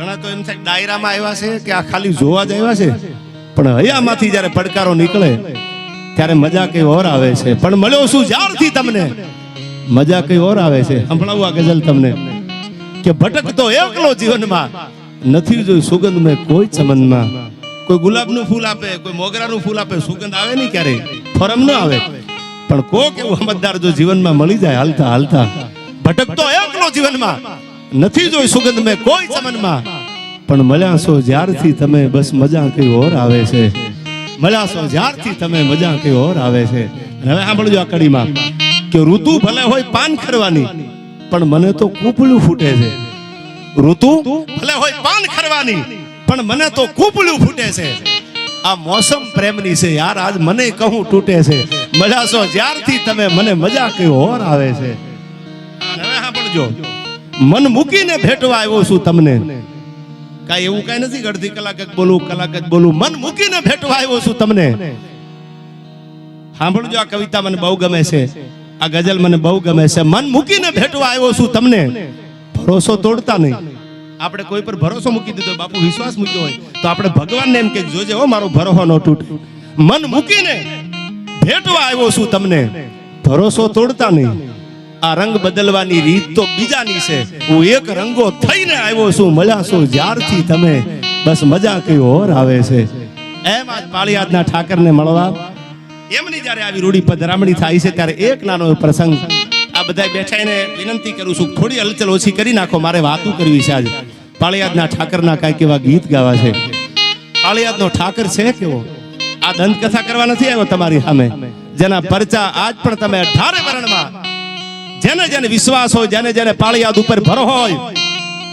ઘણા તો એમ થાય ડાયરામાં આવ્યા છે કે આ ખાલી જોવા જ આવ્યા છે, પણ હૈયામાંથી જ્યારે પડકારો નીકળે ત્યારે મજા કઈ ઓર આવે છે. પણ મળ્યો શું જ્યારથી તમને મજા કઈ ઓર આવે છે. સંભળાવું આ ગઝલ તમને કે ભટકતો એકલો જીવનમાં, નથી જોઈ સુગંધ મેં કોઈ ચમનમાં. કોઈ ગુલાબનું ફૂલ આપે, કોઈ મોગરાનું ફૂલ આપે, સુગંધ આવે નહીં ક્યારે, ફરમ ન આવે, પણ કોક એવું સમજદાર જો જીવનમાં મળી જાય હાલતા હાલતા. ભટકતો એકલો જીવનમાં, નથી જોઈ સુગંધ મેં કોઈ ચમનમાં, પણ મળ્યા છો જ્યારથી તમે બસ મજા કઈ ઓર આવે છે. મળ્યા છો જ્યારથી તમે મજા કઈ ઓર આવે છે. હવે સાંભળજો આ કડીમાં કે ઋતુ ભલે હોય પાન ખરવાની, પણ મને તો કૂપળું ફૂટે છે. ઋતુ ભલે હોય પાન ખરવાની, પણ મને તો કૂપળું ફૂટે છે. આ મોસમ પ્રેમની છે યાર, આજ મને કહું તૂટે છે. મળ્યા છો જ્યારથી તમે મને મજા કઈ ઓર આવે છે. હવે સાંભળજો, મન મૂકીને ભેટવા આવ્યો છું તમને. કાઈ એવું કાઈ નથી અડધી કલાક જ બોલું, કલાક જ બોલું. મન મૂકીને ભેટવા આવ્યો છું તમને. સાંભળજો આ કવિતા મને બહુ ગમે છે, આ ગઝલ મને બહુ ગમે છે. મન મૂકીને ભેટવા આવ્યો છું તમને, ભરોસો તોડતા નહીં. આપણે કોઈ પર ભરોસો મૂકી દીધો, બાપુ વિશ્વાસ મૂક્યો હોય તો આપણે ભગવાનને એમ કે જોજે હો મારો ભરોસો ન તૂટે. મન મૂકીને ભેટવા આવ્યો છું તમને, ભરોસો તોડતા નહીં. આ રંગ બદલવાની રીત તો બીજાની છે, હું એક રંગો થઈને આવ્યો છું. મળ્યા છો જ્યારથી તમે બસ મજા કઈ ઓર આવે છે. એમ આજ પાળિયાદના ઠાકરને મળવા એમની જ્યારે આવી રૂડી પધરામણી થાય છે ત્યારે એક નાનો પ્રસંગ આ બધા બેઠા એને વિનંતી કરું છું, થોડી હલચલ ઓછી કરી નાખો, મારે વાતું કરવી છે. આજે પાળિયાદના ઠાકરના કાંઈક એવા ગીત ગાવા છે. પાળિયાદનો ઠાકર છે કેવો, આ દંતકથા કરવા નથી આવ્યો તમારી સામે, જેના પરચા આજ પણ તમે 18 વર્ણમાં, જેને જેને વિશ્વાસ હોય, જેને જેને પાળિયાદ ઉપર ભરો હોય,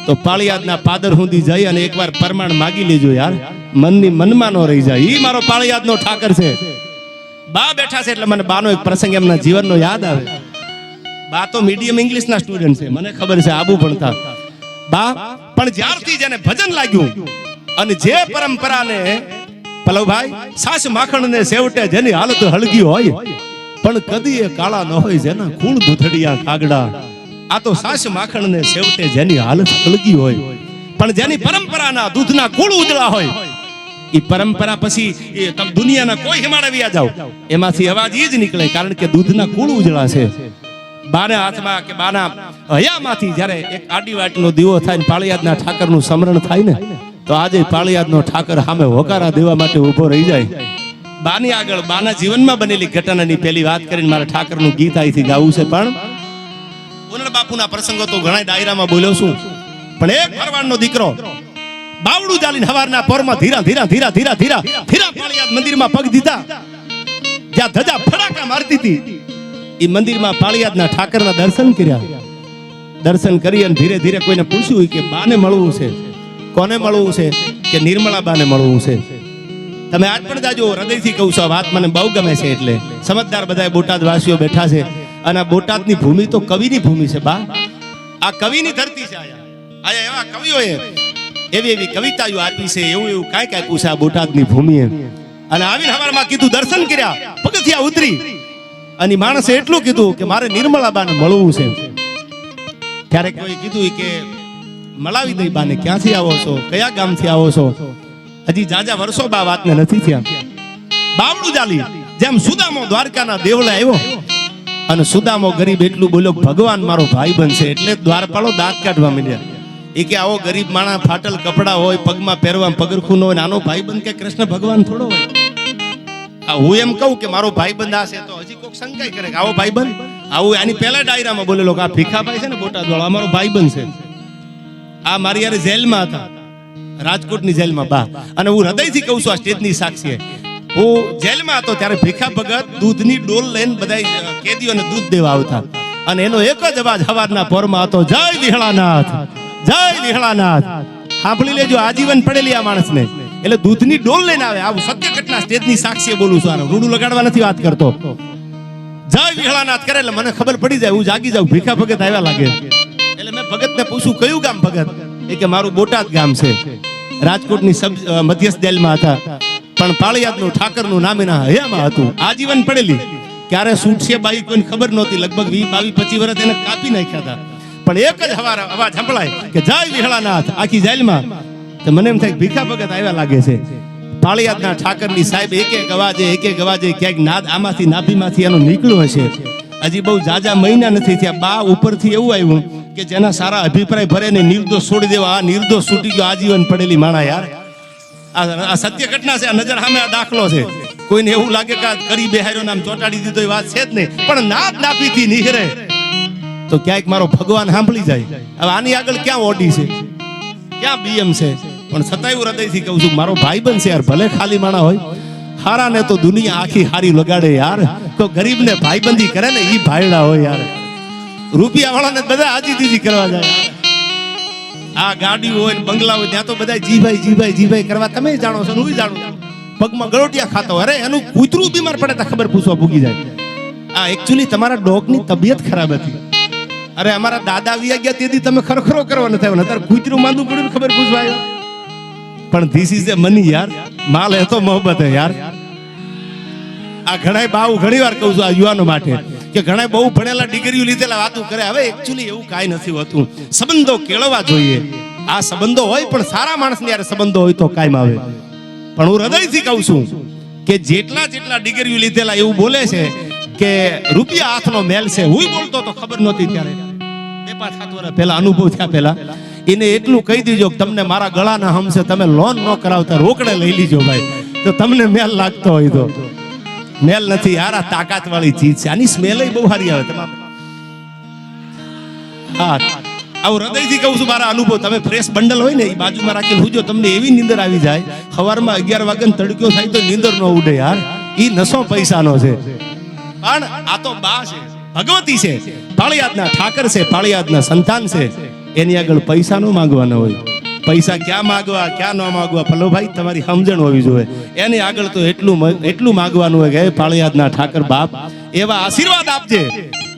તો પાળિયાદના પાદર સુધી જઈ અને એકવાર પરમાણ માગી લેજો યાર, મનની મનમાં ન રહી જાય. ઈ મારો પાળિયાદનો ઠાકર છે. બા બેઠા છે એટલે મને બાનો એક પ્રસંગ એમના જીવનનો યાદ આવે. બા તો મીડિયમ ઇંગ્લિશના સ્ટુડન્ટ છે, મને ખબર છે, આબુ ભણતા બા. પણ જ્યારથી જેને ભજન લાગ્યું અને જે પરંપરાને પલવભાઈ સાસ માખણને સેવટે જેની હાલત હળગી હોય, પણ કદી એ કાળા ન હોય જેના ખૂણ દૂધડિયા કાગડા. આ તો સાસ માખણને સેવટે જેની હાલત હળગી હોય, પણ જેની પરંપરાના દૂધના કુળ ઉજળા હોય, ઈ પરંપરા પછી એ તમે દુનિયાના કોઈ હિમાડવિયા જાવ એમાંથી અવાજ ઈ જ નીકળે, કારણ કે દૂધના કુળ ઉજળા છે. બાના હાથમાં કે બાના હયામાંથી જ્યારે એક આડી વાટનો દીવો થાય ને પાળિયાદના ઠાકરનું સ્મરણ થાય ને, તો આજે પાળિયાદનો ઠાકર સામે હોકારા દેવા માટે ઊભો રહી જાય. બાની આગળ બાના જીવનમાં બનેલી ઘટનાની પહેલી વાત કરીને મારે ઠાકરનું ગીત અહીંથી ગાવું છે. પણ ઉનડ બાપુના પ્રસંગો તો ઘણા ડાયરામાં બોલ્યો છું, પણ એક ભરવાડનો દીકરો બાવડું ચાલીને હવારના પોરમાં ધીરા ધીરા ધીરા ધીરા ધીરા ધીરા પાળિયાદ મંદિરમાં પગ દીધા, જ્યાં ધજા ફડાકા મારતી હતી એ મંદિરમાં પાળિયાદના ઠાકરના દર્શન કર્યા. દર્શન કરી અને ધીરે ધીરે કોઈને પૂછ્યું કે બાને મળવું છે. કોને મળવું છે? કે નિર્મળા બાને મળવું છે. તમે આજ પણ જાજો, હૃદયથી કહું છું, આ વાત મને બહુ ગમે છે. એટલે સમજદાર બધા બોટાદ વાસીઓ બેઠા છે, અને આ બોટાદની ભૂમિ તો કવિની ભૂમિ છે બા. આ કવિની ધરતી છે. આયા એવા કવિઓએ એવી એવી કવિતાઓ આપી છે, એવું એવું કાંઈક આપ્યું છે આ બોટાદની ભૂમિએ. અને આવીને હવારમાં કીધું, દર્શન કર્યા, પગથિયા ઉતરી, અને માણસે એટલું કીધું કે મારે નિર્મળા બાને મળવું છે. ત્યારે કોઈ કીધું કે મળાવી દઈ બાને. ક્યાંથી આવો છો? કયા ગામથી આવો છો? હજી જાજા વર્ષો બા વાતને નથી થયા. બાવડું ચાલી જેમ સુદામો દ્વારકાના દેવળે આવ્યો, અને સુદામો ગરીબ એટલું બોલ્યો, ભગવાન મારો ભાઈ બનશે. એટલે દ્વારપાળો દાંત કાઢવા માંડ્યા. એ કે આવો ગરીબ માણસ ફાટલ કપડા હોય, પગમાં પહેરવા પગરખું ન હોય, નાનો ભાઈ બંધ કે કૃષ્ણ ભગવાન થોડો હોય. હું એમ કહું કે મારો ભાઈ બંધ હશે તો હજી કોઈક શંકાય કરે કે આવો ભાઈ બંધ. આવું આની પહેલા ડાયરામાં બોલેલો કે આ ભીખાભાઈ છે ને બોટાદ વાળો, અમારો ભાઈ બંધ છે. આ મારી યાર જેલમાં હતા, રાજકોટની જેલમાં બા. અને હું હૃદયથી કહું છું, આ સ્ટેજની સાક્ષી, હું જેલમાં હતો ત્યારે ભીખા ભગત દૂધની ડોલ લઈને બધા કેદીઓને દૂધ દેવા આવતા, અને એનો એક જ અવાજ હવારના પોરમાં હતો, જય વિહળાનાથ, જય વિહળાનાથ. સાંભળી લેજો, આજીવન પડેલી આ માણસને. એટલે દૂધની ડોલ લઈને આવે. આવું સત્ય ઘટના સ્ટેજની સાક્ષીએ બોલું છું, રૂડું લગાડવા નથી વાત કરતો. જય વિહળાનાથ કરે એટલે મને ખબર પડી જાય, હું જાગી જાઉં, ભીખા ભગત આવ્યા લાગે. એટલે મેં ભગતને પૂછું, કયું ગામ ભગત? એ કે મારું બોટાદ ગામ છે. રાજકોટની મધ્યસ્થ જેલમાં હતા, પણ પાળિયાદનું ઠાકરનું નામ એના હયામાં હતું. આજીવન પડેલી. ક્યારે છૂટશે બાઈ કોઈને ખબર નહોતી. લગભગ 20, 22, 25 વર્ષ એને કાપી નાખ્યા હતા. પણ એક જ અવાજ સંભળાય કે જય વિહળાનાથ આખી જેલમાં. તો મને એમ થાય કે ભીખા ભગત આવ્યા લાગે છે. પાળિયાદના ઠાકરની સાહેબ એક એક અવાજે ક્યાંક નાદ આમાંથી નાભીમાંથી એનો નીકળ્યો હશે. હજી બહુ જાજા મહિના નથી થયા, બા ઉપરથી એવું આવ્યું કે જેના સારા અભિપ્રાય ભરે ને નિર્દોષ છોડી દેવા. આ નિર્દોષ છૂટી ગયો, આજીવન પડેલી માણા યાર. આ સત્ય ઘટના છે, આ નજર સામે આ દાખલો છે. કોઈને એવું લાગે કે આ કરી બેહાર્યો નામ ચોટાડી દીધો એ વાત છે જ નહીં, પણ નાદ નાભીથી નીકળે તો ક્યાંક મારો ભગવાન સાંભળી જાય. હવે આની આગળ ક્યાં ઓડી છે, ક્યાં બીએમ છે? પણ સતાયું હૃદયથી કહું છું, મારો ભાઈ બનશે યાર, ભલે ખાલી માણા હોય, હારા ને તો દુનિયા આખી હારી લગાડે યાર. તો ગરીબ ને ભાઈબંધી કરે ને ઈ ભાઈડા હોય યાર. રૂપિયા વાળાને બધા આજી દીજી કરવા જાય. આ ગાડી હોય ને બંગલા હોય ત્યાં તો બધા જીભાઈ કરવા તમે જાણો છો, હું જાણું છું. પગમાં ગળોટિયા ખાતો, અરે એનું કૂતરું બીમાર પડે તો ખબર પૂછવા પૂગી જાય. આ એકચ્યુઅલી તમારા ડોગની તબિયત ખરાબ હતી. અરે અમારા દાદા વિયા ગયા તેથી તમે ખરખરો કરવા નથી આવ્યો, અત્યારે કૂતરું માંદું પડ્યું ખબર પૂછવા આવ્યો. પણ ધીસ ઇઝ એ મની યાર, માલ હે તો મોહબ્બત હે યાર. આ ઘણાય બાઉ ઘણી વાર કહું છું આ યુવાનો માટે કે ઘણા બહુ ભણેલા ડિગ્રીઓ લીધેલા વાતો કરે. હવે એકચ્યુઅલી એવું કાંઈ નથી હોતું. સંબંધો કેળવવા જોઈએ. આ સંબંધો હોય પણ સારા માણસની યાર સંબંધો હોય તો કાયમ આવે. પણ હું હૃદયથી કહું છું કે જેટલા ડિગ્રીઓ લીધેલા એવું બોલે છે કે રૂપિયા હાથનો મેલ છે. હું બોલતો તો ખબર નહોતી ત્યારે 5-7 વર્ષ પહેલા અનુભવ થયા પહેલા એને એટલું કહી દીજો કે તમને મારા ગળાના હમશે, તમે લોન ન કરાવતા રોકડે લઈ લીજો ભાઈ, તો તમને મેલ લાગતો હોય તો. મેલ નથી યાર, આ તાકાત વાળી ચીજ છે. આની સ્મેલ બહુ સારી આવે તમામ. હા, આવું હૃદયથી કહું છું, મારા અનુભવ. તમે ફ્રેશ બંડલ હોય ને એ બાજુમાં રાખીને હુજો, તમને એવી નીંદર આવી જાય. સવારમાં 11 વાગે તડક્યો થાય તો નીંદર ન ઉડે યાર. ઈ નસો પૈસાનો છે. પણ આ તો બા છે, ભગવતી છે, પાળિયાદના ઠાકર છે, પાળિયાદના સંતાન છે. એની આગળ પૈસા નો માંગવાના હોય. પૈસા ક્યાં માંગવા ક્યાં ન માંગવા ભલો ભાઈ તમારી સમજણ હોવી જોઈએ. એની આગળ તો એટલું માંગવાનું હોય કે પાળિયાદના ઠાકર બાપ એવા આશીર્વાદ આપજે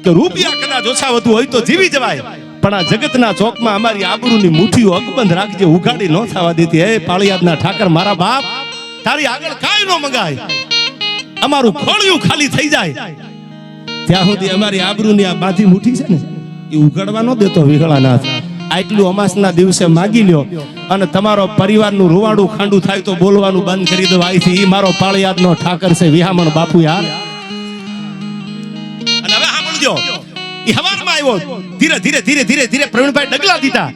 કે રૂપિયા કદાચ ઓછા વધુ હોય તો જીવી જવાય, પણ આ જગતના ચોકમાં અમારી આબરૂની મુઠ્ઠીઓ અકબંધ રાખજે, ઉઘાડી ન થવા દેતી. હે પાળિયાદના ઠાકર મારા બાપ, તારી આગળ કાંઈ ન મંગાય, અમારું ખોળિયું ખાલી થઈ જાય ત્યાં સુધી અમારી આબરૂની આ બાંધી મુઠ્ઠી છે ને એ ઉઘાડવા ન દેતો વિહળાનાથ. આટલું અમાસના દિવસે માગી લ્યો અને તમારો પરિવારનું રૂવાડું ખાંડું થાય તો બોલવાનું બંધ કરી દો. આઈથી ઈ મારો પાળિયાદનો ઠાકર છે, વિહામણ બાપુ યાર. અને હવે સાંભળજો, ઈ હવારમાં આવ્યો, ધીરે પ્રવીણભાઈ ડગલા દીધા.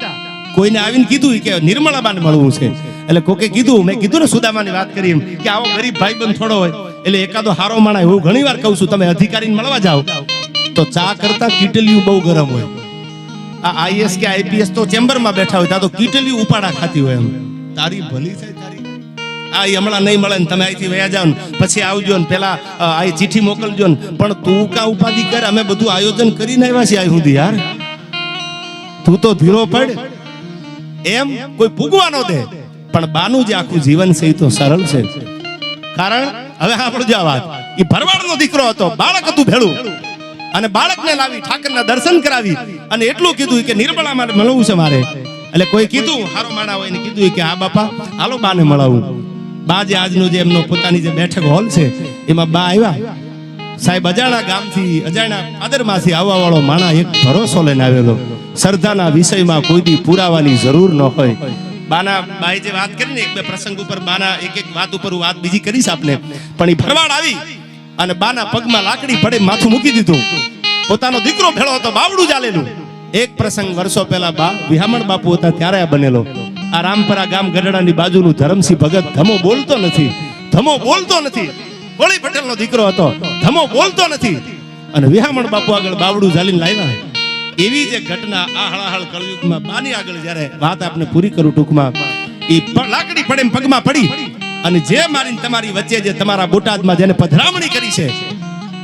કોઈને આવીને કીધું કે નિર્મળાબાને મળવું છે. એટલે કોકે કીધું, મેં કીધું ને સુદામાની વાત કરી કે આવો ગરીબ ભાઈબંધ થોડો હોય એટલે એકાદો હારો માણા. હું ઘણી વાર કહું છું, તમે અધિકારીને મળવા જાઓ તો ચા કરતા કીટલીયું બહુ ગરમ હોય. આ આઈએસ કે આઈપીએસ તો ચેમ્બરમાં બેઠા હોય, ત્યાં તો કીટલી ઉપાડા ખાતી હોય. એમ તારી ભલી થાય તારી. આ હમણાં નહીં મળે ને તમે અહીંથી વયા જાવ ને પછી આવજો ને પેલા આ ચિઠ્ઠી મોકલજો ને. પણ તું કા ઉપાધિ કર, અમે બધું આયોજન કરીને આવ્યા છીએ અહીં સુધી યાર. તું તો ધીરો પડ, એમ કોઈ પૂગવા ન દે. પણ બાનું જે આખું જીવન છે એ તો સરળ છે. કારણ હવે સાંભળજો આ વાત. એ ભરવાડનો દીકરો હતો, બાળક હતું ભેળું, અને બાળકને લાવી ઠાકરના દર્શન કરાવી અને એટલું કીધું કે નિર્મળા માટે મળવું છે મારે. એટલે કોઈ કીધું હારો માણા હોય ને કીધું કે હા બાપા હાલો બાને મળાવું. બા જે આજનો જે એમનો પોતાની જે બેઠક હોલ છે એમાં બા આવ્યા. સાહેબ અજાણા ગામથી અજાણા આદરમાંથી આવવા વાળો માણા એક ભરોસો લઈને આવેલો. શ્રદ્ધાના વિષયમાં કોઈ દી પુરાવાની જરૂર ન હોય. બાએ જે વાત કરી ને એક બે પ્રસંગ ઉપર બાના એક વાત ઉપર વાત બીજી કરીશ આપને. પણ એ ભરવાડ આવી અને બાના પગમાં લાકડી પડે માથું મૂકી દીધું. પોતાનો દીકરો ભેળો હતો, બાવડું ચાલેલું. એક પ્રસંગ વર્ષો પહેલા બા વિહામણ બાપુ હતા ત્યારે આ બનેલો. આ રામપરા ગામ ગઢડાની બાજુનું ધરમસિંહ ભગત ધમો બોલતો નથી. હોળી પટેલનો દીકરો હતો, ધમો બોલતો નથી. અને વિહામણ બાપુ આગળ બાવડું ચાલીને લાવ્યા. એવી જે ઘટના આ હળાહળ કળયુગમાં બાની આગળ જ્યારે વાત આપણે પૂરી કરું ટૂંકમાં, એ લાકડી પડે પગમાં પડી અને જે મારીને તમારી વચ્ચે જે તમારા બોટાદમાં જેને પધરામણી કરી છે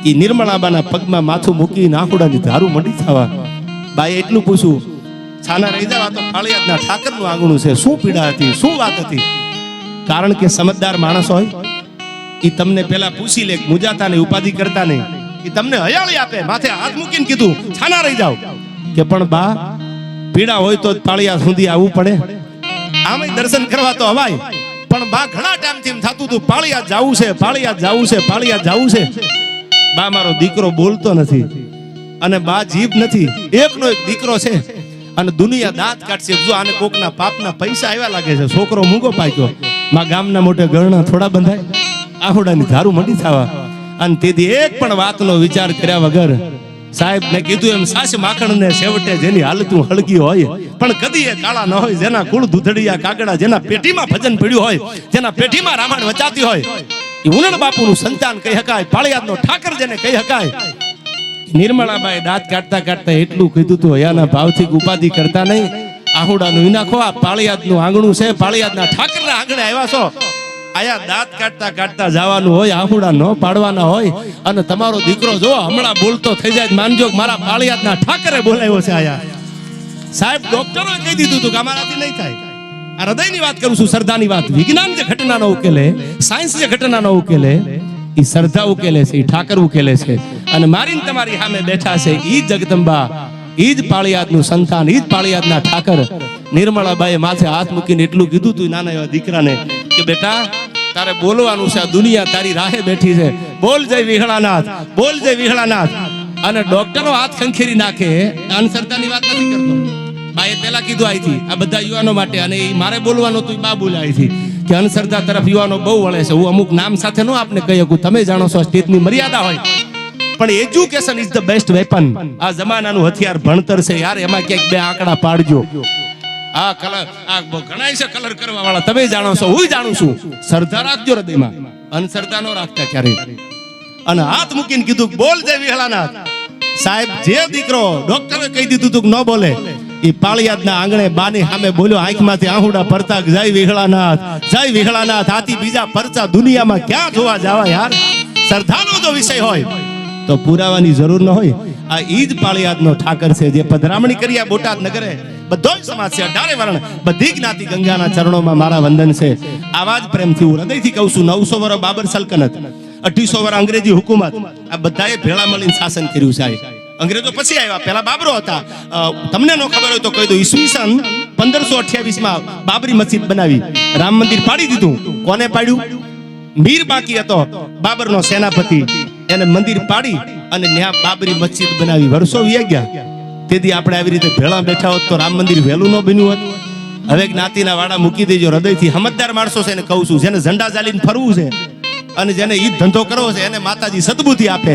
એ નિર્મળાબાના પગમાં માથું મૂકી આંખોડાની ધારું મંડી થવા. બાએ એટલું પૂછ્યું, છાના રહી જાવ, તો પાળિયાદના ઠાકરનું આંગણું છે, શું પીડા હતી, શું વાત હતી? કારણ કે સમજદાર માણસ હોય એ તમને પેલા પૂછી લે, મુજાતા નહીં, ઉપાધિ કરતા નહીં. એ તમને હયાળી આપે, માથે હાથ મૂકીને કીધું છાના રહી જાવ કે પણ બા પીડા હોય તો પાળિયા સુધી આવવું પડે. આમે દર્શન કરવા તો અવાય, પણ બા ઘણા ટાઈમથી એમ થતું હતું પાળિયા જાવું છે. બા મારો દીકરો બોલતો નથી અને બા જીભ નથી, એકનો એક દીકરો છે અને દુનિયા દાંત કાઢશે. જો આને કોકના પાપના પૈસા આવ્યા લાગે છે, છોકરો મૂંગો પાક્યો, માં ગામના મોટે ગરણા થોડા બંધાય, આહુડાની ધારું મંડી થવા. અને તેથી એક પણ વાતનો વિચાર કર્યા વગર સાહેબ ને કીધું એમ સાસ માખણ ને છેવટે જેની હાલતું હળગી હોય પણ કદી એ કાળા ન હોય, જેના કુળ દૂધડિયા કાગડા, જેના પેટીમાં ભજન પડ્યું હોય, જેના પેટીમાં રામાયણ વચાતી હોય, એ ઉનણ બાપુનું સંતાન કહી શકાય, પાળિયાદનો ઠાકર જેને કહી શકાય. નિર્મળાબાઈ દાંત કાઢતા કાઢતા એટલું કીધું તું, હયાના ભાવથી ઉપાધિ કરતા નહીં, આહુડાનું વિનાખો, આ પાળિયાદનું આંગણું છે, પાળિયાદના ઠાકરના આંગણે આવ્યા છો, આયા દાંત કાઢતા કાઢતા જવાનું હોય, આહુડા ન પાડવાના હોય. અને તમારો દીકરો જો હમણાં બોલતો થઈ જાય, માનજો મારા પાળિયાદના ઠાકરે બોલાવ્યો છે આયા. સાહેબ ડોક્ટરોએ કહી દીધું હતું કે અમારાથી નહીં થાય. આ હૃદયની વાત કરું છું, શ્રદ્ધાની વાત. વિજ્ઞાન જે ઘટનાનો ઉકેલે, સાયન્સ જે ઘટનાનો ઉકેલે, એ શ્રદ્ધા ઉકેલે છે, એ ઠાકર ઉકેલે છે. અને મારીને તમારી સામે બેઠા છે ઈ જગદંબા, ઈ જ પાળિયાદનું સંતાન, ઈ જ પાળિયાદના ઠાકર. નિર્મળાબાઈએ માથે હાથ મૂકીને એટલું કીધું તું નાના એવા દીકરાને કે બેટા તારે બોલવાનું છે, આ દુનિયા તારી રાહે બેઠી છે, બોલ જય વિહળાનાથ, બોલ જય વિહળાનાથ. અને ડોક્ટરો હાથ ખંખેરી નાખે, અનસરતાની વાત નથી કરતો. બાએ પેલા કીધું અહીંથી આ બધા યુવાનો માટે, અને મારે બોલવાનું તું બા બોલ્યા અહીંથી કે અનસરતા તરફ યુવાનો બહુ વળે છે. હું અમુક નામ સાથે નો આપને કહી શકું, તમે જાણો છો સ્ટેટની મર્યાદા હોય, પણ education is the best weapon. આ જમાનાનું હથિયાર ભણતર છે યાર, એમાં ક્યાંક બે આંકડા પાડજો. આ કલર આ ઘણાય છે કલર કરવા વાળા, તમે જાણો છો, હું જાણું છું. શ્રદ્ધા રાખજો હૃદયમાં, અનશ્રદ્ધા નો રાખતા ક્યારેય. અને હાથ મૂકીને કીધું બોલ જય વિહળાનાથ. સાહેબ જે દીકરો ડોક્ટરે કહી દીધું તું કે ન બોલે, એ પાળિયાદના આંગણે બાની સામે બોલ્યો, આંખમાંથી આહુડા પડતા જય વિહળાનાથ, જય વિહળાનાથ. આથી બીજા પરચા દુનિયામાં ક્યાં જોવા જવા યાર? શ્રદ્ધાનો જો વિષય હોય તો પુરાવાની જરૂર ન હોય. આ ઈ જ પાળિયાદનો ઠાકર છે જે પધરામણી કરી આ બોટાદ નગરે. બધો જ સમાજ છે, 18 વર્ણ, બધી જ્ઞાતિ ગંગાના ચરણોમાં મારા વંદન છે. આવા જ પ્રેમથી હું હૃદયથી કહું છું. 900 વર્ષ બાબર સલ્તનત, 2800 વર્ષ અંગ્રેજી હુકુમત, આ બધાએ ભેળા મળીને શાસન કર્યું છે. અંગ્રેજો પછી આવ્યા, પહેલા બાબરો હતા. તમને ન ખબર હોય તો કહી દઉં, ઈસવીસન 1528 માં બાબરી મસ્જિદ બનાવી, રામ મંદિર પાડી દીધું. કોને પાડ્યું? મીર બાકી હતો, બાબરનો સેનાપતિ, એને મંદિર પાડી અને ત્યાં બાબરી મસ્જિદ બનાવી. વર્ષો વી ગયા. તેથી આપણે આવી રીતે ભેળા બેઠા હોત તો રામ મંદિર વહેલું ન બન્યું હોત. હવે જ્ઞાતિના વાડા મૂકી દેજો. હૃદયથી સમજદાર માણસો છે એને કહું છું, જેને ઝંડા ચાલીને ફરવું છે અને જેને ઈ ધંધો કરવો છે, એને માતાજી સદબુદ્ધિ આપે.